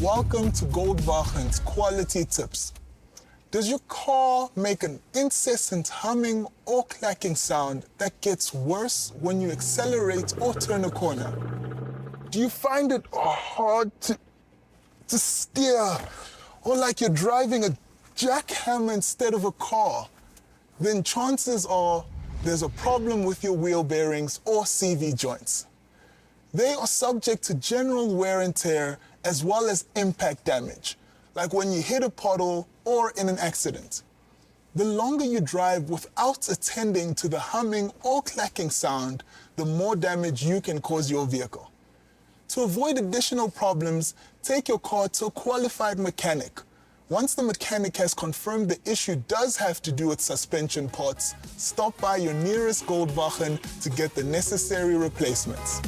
Welcome to Goldbachen's Quality Tips. Does your car make an incessant humming or clacking sound that gets worse when you accelerate or turn a corner? Do you find it hard to steer, or like you're driving a jackhammer instead of a car? Then chances are there's a problem with your wheel bearings or CV joints. They are subject to general wear and tear as well as impact damage, like when you hit a puddle or in an accident. The longer you drive without attending to the humming or clacking sound, the more damage you can cause your vehicle. To avoid additional problems, take your car to a qualified mechanic. Once the mechanic has confirmed the issue does have to do with suspension parts, stop by your nearest Goldbachen to get the necessary replacements.